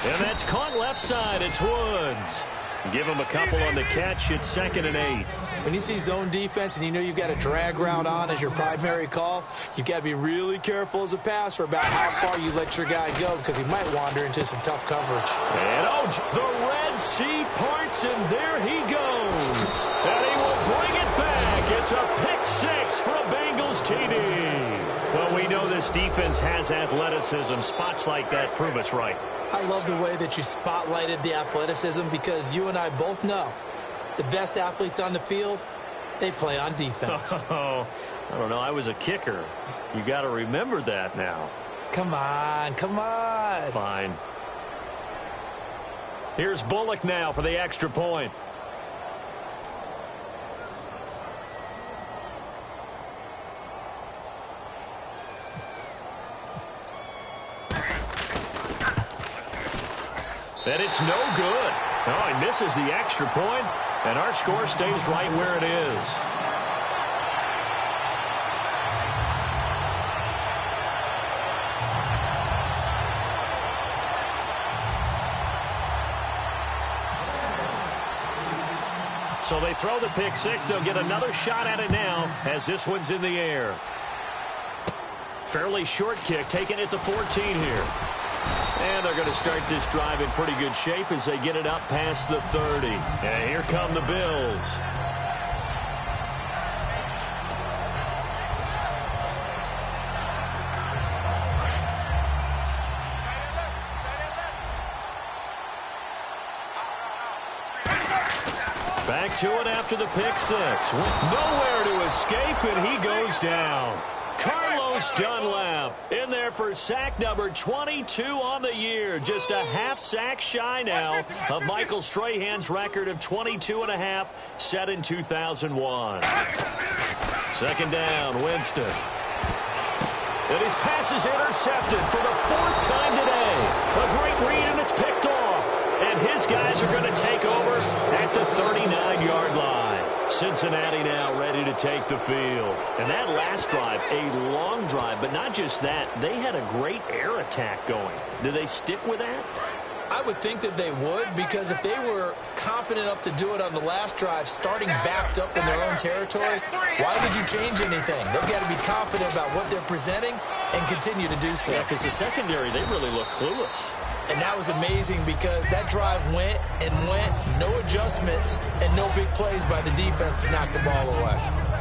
Speaker 2: And that's caught left side. It's Woods. Give him a couple on the catch. It's 2nd and 8.
Speaker 3: When you see zone defense and you know you've got a drag route on as your primary call, you've got to be really careful as a passer about how far you let your guy go because he might wander into some tough coverage.
Speaker 2: And the Red Sea parts, and there he goes. And he will bring it back. It's a pick 6 for a Bengals TD. Well, we know this defense has athleticism. Spots like that prove us right.
Speaker 3: I love the way that you spotlighted the athleticism because you and I both know the best athletes on the field, they play on defense.
Speaker 2: Oh, I don't know. I was a kicker. You got to remember that now.
Speaker 3: Come on, come on.
Speaker 2: Fine. Here's Bullock now for the extra point. And it's no good. Oh, he misses the extra point, and our score stays right where it is. So they throw the pick six. They'll get another shot at it now as this one's in the air. Fairly short kick, taking it to 14 here. And they're going to start this drive in pretty good shape as they get it up past the 30. And here come the Bills. Back to it after the pick six. With nowhere to escape, and he goes down. Carlos Dunlap in there for sack number 22 on the year. Just a half sack shy now of Michael Strahan's record of 22.5 set in 2001. Second down, Winston. And his pass is intercepted for the fourth time today. A great read, and it's picked off. And his guys are going to take over at the 39-yard line. Cincinnati now ready to take the field. And that last drive, a long drive, but not just that. They had a great air attack going. Do they stick with that?
Speaker 3: I would think that they would, because if they were confident enough to do it on the last drive, starting backed up in their own territory, why would you change anything? They've got to be confident about what they're presenting and continue to do so.
Speaker 2: Yeah, because the secondary, they really look clueless.
Speaker 3: And that was amazing because that drive went and went, no adjustments, and no big plays by the defense to knock the ball away.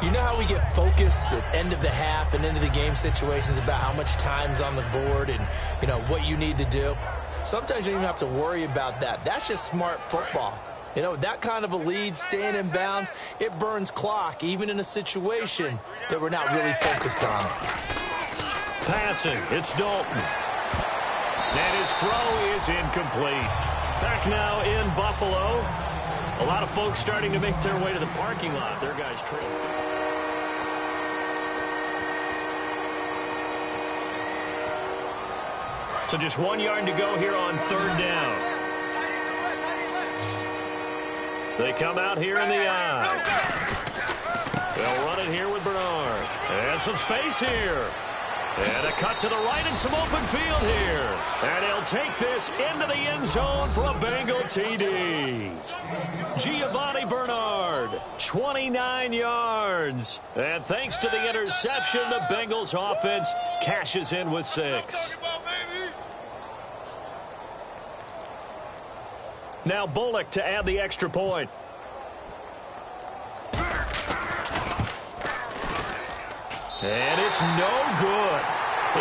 Speaker 3: You know how we get focused at end of the half and into the game situations about how much time's on the board and, you know, what you need to do? Sometimes you don't even have to worry about that. That's just smart football. You know, that kind of a lead, staying in bounds, it burns clock, even in a situation that we're not really focused on it.
Speaker 2: Passing, it's Dalton. And his throw is incomplete. Back now in Buffalo. A lot of folks starting to make their way to the parking lot. Their guys trailing. So just 1 yard to go here on third down. They come out here in the eye. They'll run it here with Bernard. And some space here. And a cut to the right and some open field here. And he'll take this into the end zone for a Bengal TD. Giovanni Bernard, 29 yards. And thanks to the interception, the Bengals offense cashes in with 6. Now Bullock to add the extra point. And it's no good.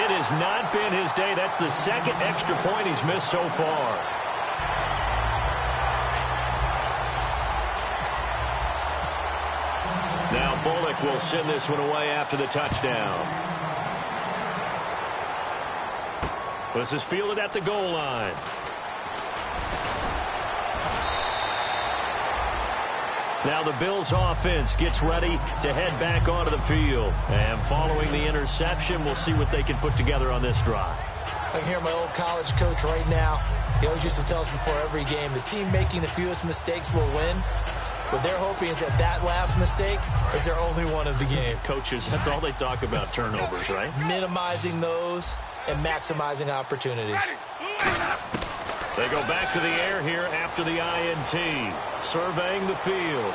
Speaker 2: It has not been his day. That's the second extra point he's missed so far. Now Bullock will send this one away after the touchdown. This is fielded at the goal line. Now the Bills offense gets ready to head back onto the field. And following the interception, we'll see what they can put together on this drive.
Speaker 3: I can hear my old college coach right now. He always used to tell us before every game, the team making the fewest mistakes will win. What they're hoping is that that last mistake is their only one of the game.
Speaker 2: Coaches, that's all they talk about, turnovers, right?
Speaker 3: Minimizing those and maximizing opportunities.
Speaker 2: They go back to the air here after the INT, surveying the field.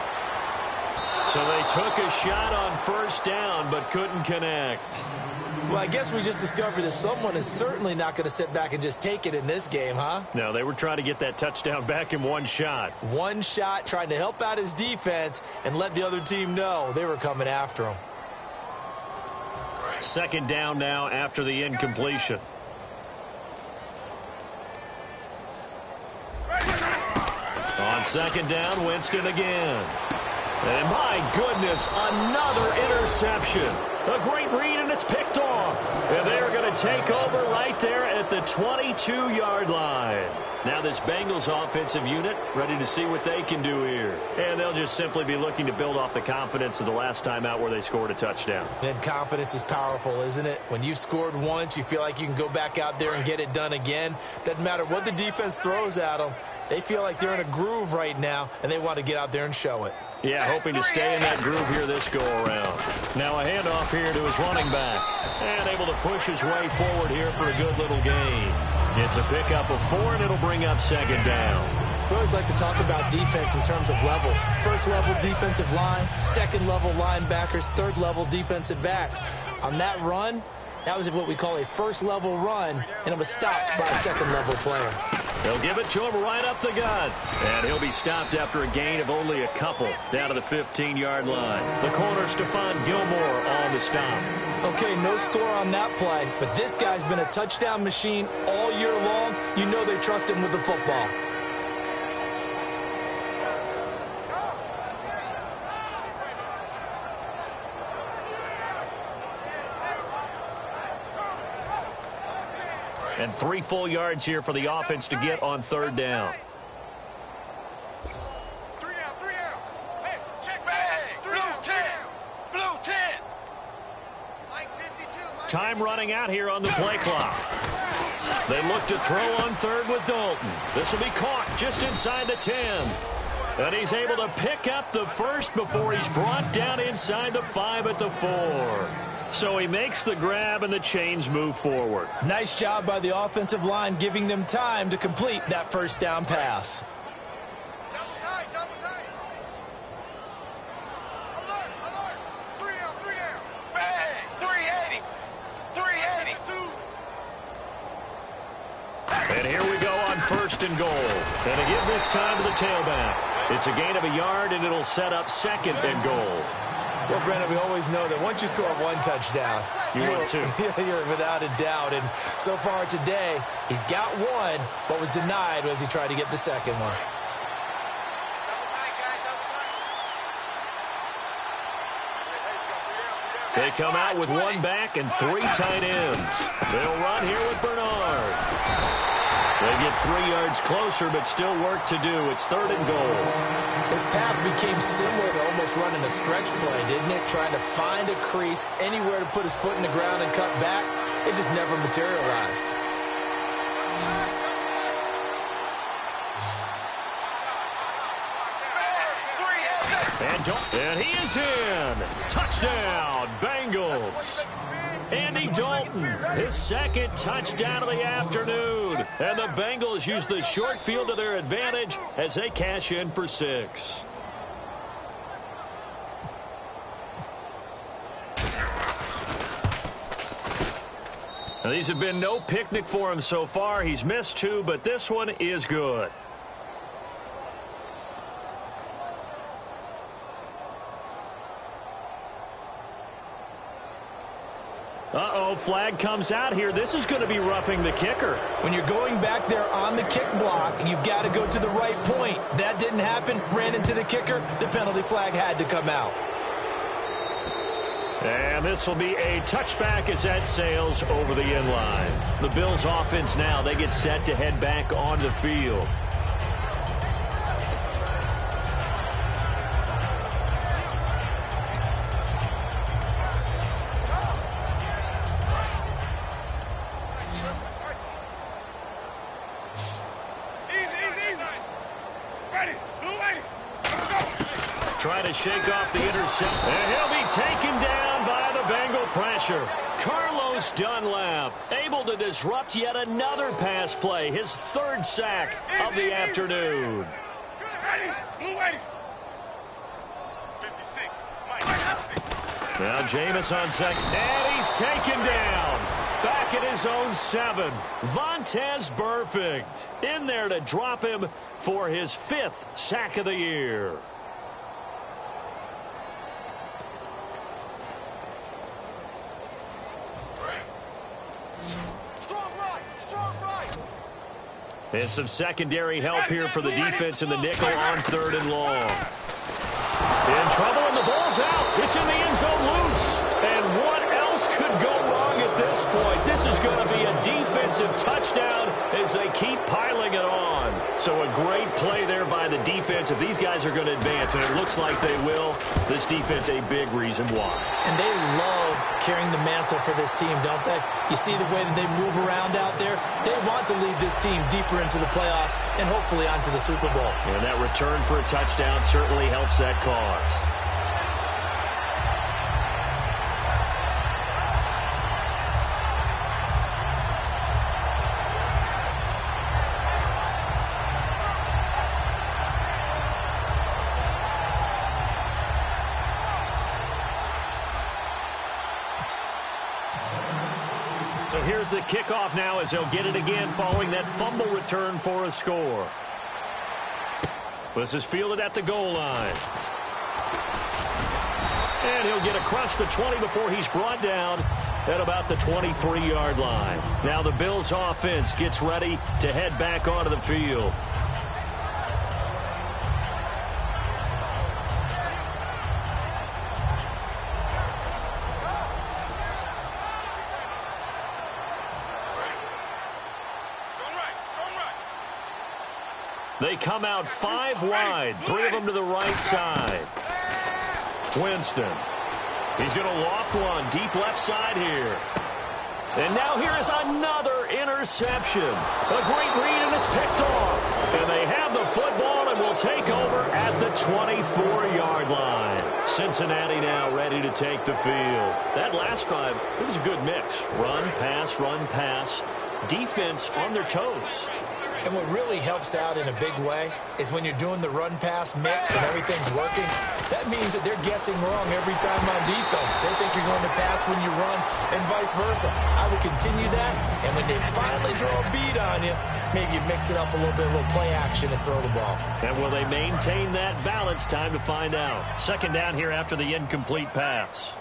Speaker 2: So they took a shot on first down but couldn't connect.
Speaker 3: Well, I guess we just discovered that someone is certainly not going to sit back and just take it in this game, huh?
Speaker 2: No, they were trying to get that touchdown back in one shot.
Speaker 3: One shot, trying to help out his defense and let the other team know they were coming after him.
Speaker 2: Second down now after the incompletion. On second down, Winston again. And my goodness, another interception. A great read, and it's picked off. And they're going to take over right there at the 22-yard line. Now this Bengals offensive unit ready to see what they can do here. And they'll just simply be looking to build off the confidence of the last time out where they scored a touchdown.
Speaker 3: And confidence is powerful, isn't it? When you've scored once, you feel like you can go back out there and get it done again. Doesn't matter what the defense throws at them. They feel like they're in a groove right now, and they want to get out there and show it.
Speaker 2: Yeah, hoping to stay in that groove here this go-around. Now a handoff here to his running back. And able to push his way forward here for a good little gain. It's a pickup of 4, and it'll bring up second down.
Speaker 3: We always like to talk about defense in terms of levels. First-level defensive line, second-level linebackers, third-level defensive backs. On that run, that was what we call a first-level run, and it was stopped by a second-level player.
Speaker 2: They'll give it to him right up the gut. And he'll be stopped after a gain of only a couple down to the 15-yard line. The corner, Stephon Gilmore, on the stop.
Speaker 3: Okay, no score on that play, but this guy's been a touchdown machine all year long. You know they trust him with the football.
Speaker 2: And 3 full yards here for the offense to get on third down.
Speaker 4: 3 down, 3 down. Hey, check back. Blue 10. Blue 10. Mike 52.
Speaker 2: Time running out here on the play clock. They look to throw on third with Dalton. This will be caught just inside the 10. And he's able to pick up the first before he's brought down inside the 5 at the 4. So he makes the grab and the chains move forward.
Speaker 3: Nice job by the offensive line giving them time to complete that first down pass.
Speaker 4: Double tight, double tight. Alert, alert. 3 down, 3 down. Bang, 380. 380. 2.
Speaker 2: And here we go on first and goal. And to give this time to the tailback. It's a gain of a yard, and it'll set up second and goal.
Speaker 3: Well, Brandon, we always know that once you score one touchdown,
Speaker 2: you're too.
Speaker 3: You're without a doubt. And so far today, he's got one, but was denied as he tried to get the second one.
Speaker 2: They come out with 1 back and 3 tight ends. They'll run here with Bernard. They get 3 yards closer, but still work to do. It's third and goal.
Speaker 3: His path became similar to almost running a stretch play, didn't it? Trying to find a crease, anywhere to put his foot in the ground and cut back. It just never materialized.
Speaker 2: And he is in. Touchdown, Bengals. Andy Dalton, his second touchdown of the afternoon. And the Bengals use the short field to their advantage as they cash in for 6. Now, these have been no picnic for him so far. He's missed 2, but this one is good. Uh-oh, flag comes out here. This is going to be roughing the kicker.
Speaker 3: When you're going back there on the kick block, you've got to go to the right point. That didn't happen. Ran into the kicker. The penalty flag had to come out.
Speaker 2: And this will be a touchback as that sails over the end line. The Bills offense now, they get set to head back on the field. Trying to shake off the intercept. And he'll be taken down by the Bengal pressure. Carlos Dunlap able to disrupt yet another pass play. His 3rd sack of the afternoon. Now Jameis on second. And he's taken down. Back at his own 7. Vontaze Burfict in there to drop him for his 5th sack of the year. And some secondary help here for the defense in the nickel on 3rd and long. In trouble, and the ball's out. It's in the end zone loose. And what else could go wrong at this point? This is going to be a defensive touchdown as they keep piling it on. So a great play there by the defense. If these guys are going to advance, and it looks like they will, this defense a big reason why.
Speaker 3: And they love carrying the mantle for this team, don't they? You see the way that they move around out there? They want to lead this team deeper into the playoffs and hopefully onto the Super Bowl.
Speaker 2: And that return for a touchdown certainly helps that cause. So here's the kickoff now as they'll get it again following that fumble return for a score. This is fielded at the goal line. And he'll get across the 20 before he's brought down at about the 23-yard line. Now the Bills offense gets ready to head back onto the field. They come out 5 wide, 3 of them to the right side. Winston. He's going to loft one deep left side here. And now here is another interception. A great read, and it's picked off. And they have the football and will take over at the 24-yard line. Cincinnati now ready to take the field. That last drive, it was a good mix. Run, pass, defense on their toes.
Speaker 3: And what really helps out in a big way is when you're doing the run-pass mix and everything's working, that means that they're guessing wrong every time on defense. They think you're going to pass when you run and vice versa. I would continue that, and when they finally draw a beat on you, maybe you mix it up a little bit, a little play action and throw the ball. And will they maintain that balance? Time to find out. Second down here after the incomplete pass.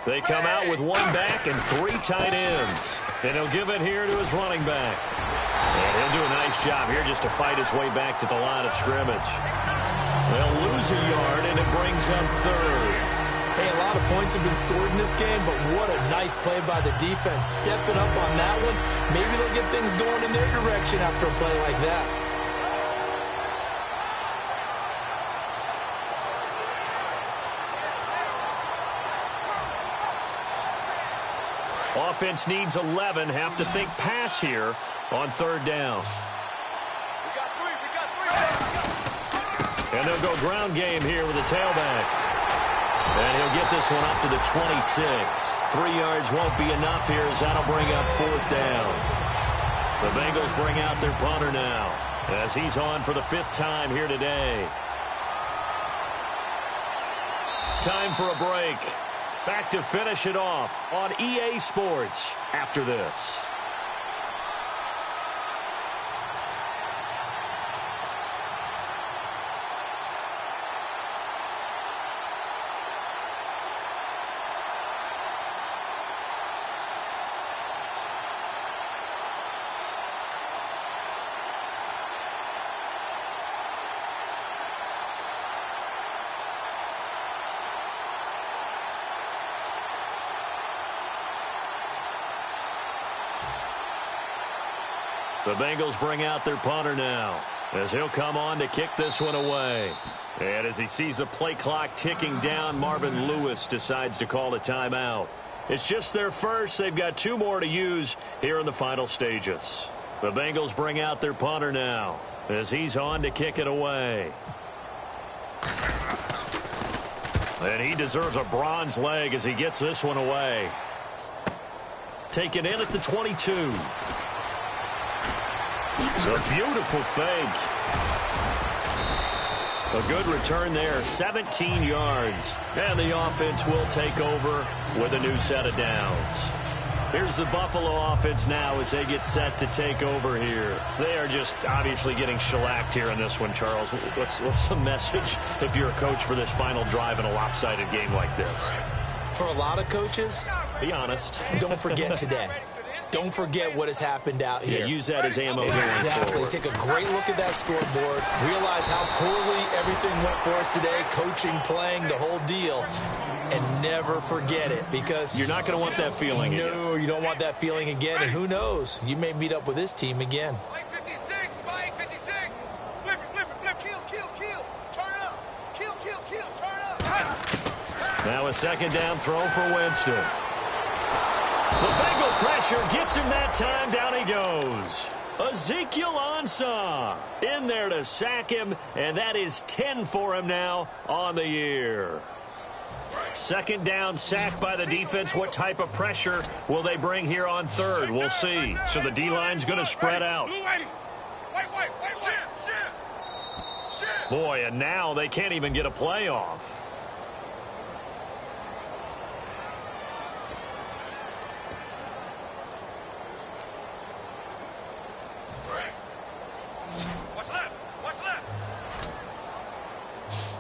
Speaker 3: They come out with 1 back and 3 tight ends. And he'll give it here to his running back. And he'll do a nice job here just to fight his way back to the line of scrimmage. They'll lose a yard, and it brings up 3rd. Hey, a lot of points have been scored in this game, but what a nice play by the defense. Stepping up on that one, maybe they'll get things going in their direction after a play like that. Offense needs 11. Have to think pass here on 3rd down.
Speaker 4: We got 3.
Speaker 2: And they'll go ground game here with a tailback. And he'll get this one up to the 26. 3 yards won't be enough here as that'll bring up 4th down. The Bengals bring out their punter now as he's on for the 5th time here today. Time for a break. Back to finish it off on EA Sports after this. The Bengals bring out their punter now as he'll come on to kick this one away. And as he sees the play clock ticking down, Marvin Lewis decides to call a timeout. It's just their first. They've got 2 more to use here in the final stages. The Bengals bring out their punter now as he's on to kick it away. And he deserves a bronze leg as he gets this one away. Taken in at the 22. A beautiful fake. A good return there, 17 yards. And the offense will take over with a new set of downs. Here's the Buffalo offense now as they get set to take over here. They are just obviously getting shellacked here in this one, Charles. What's the message if you're a coach for this final drive in a lopsided game like this?
Speaker 3: For a lot of coaches,
Speaker 2: be honest.
Speaker 3: don't forget today. Don't forget what has happened out here.
Speaker 2: Yeah, use that as ammo going forward.
Speaker 3: Take a great look at that scoreboard. Realize how poorly everything went for us today. Coaching, playing, the whole deal. And never forget it, because
Speaker 2: you're not going to want that feeling again.
Speaker 3: No, you don't want that feeling again. And who knows? You may meet up with this team again.
Speaker 4: Mike 56, Mike 56. Flip it, kill. Turn up. Kill, turn up.
Speaker 2: Now a second down throw for Winston. The Bengal pressure gets him that time. Down he goes. Ezekiel Ansah in there to sack him, and that is 10 for him now on the year. Second down, sack by the defense. What type of pressure will they bring here on third? We'll see. So the D-line's going to spread out. Boy, and now they can't even get a play off.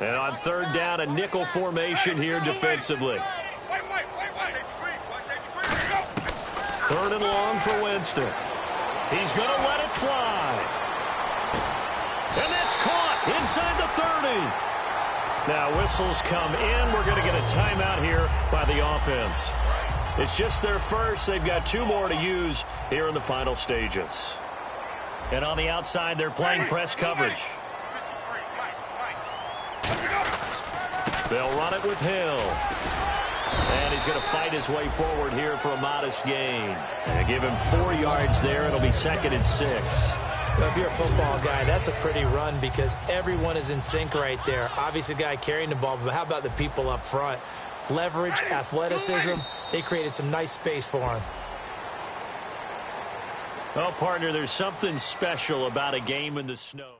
Speaker 2: And on third down, a nickel formation here defensively. Third and long for Winston. He's going to let it fly. And that's caught inside the 30. Now whistles come in. We're going to get a timeout here by the offense. It's just their first. They've got 2 more to use here in the final stages. And on the outside, they're playing press coverage. They'll run it with Hill. And he's going to fight his way forward here for a modest gain. And give him 4 yards there. It'll be 2nd and 6.
Speaker 3: Well, if you're a football guy, that's a pretty run because everyone is in sync right there. Obviously, the guy carrying the ball, but how about the people up front? Leverage, athleticism, they created some nice space for him.
Speaker 2: Well, partner, there's something special about a game in the snow.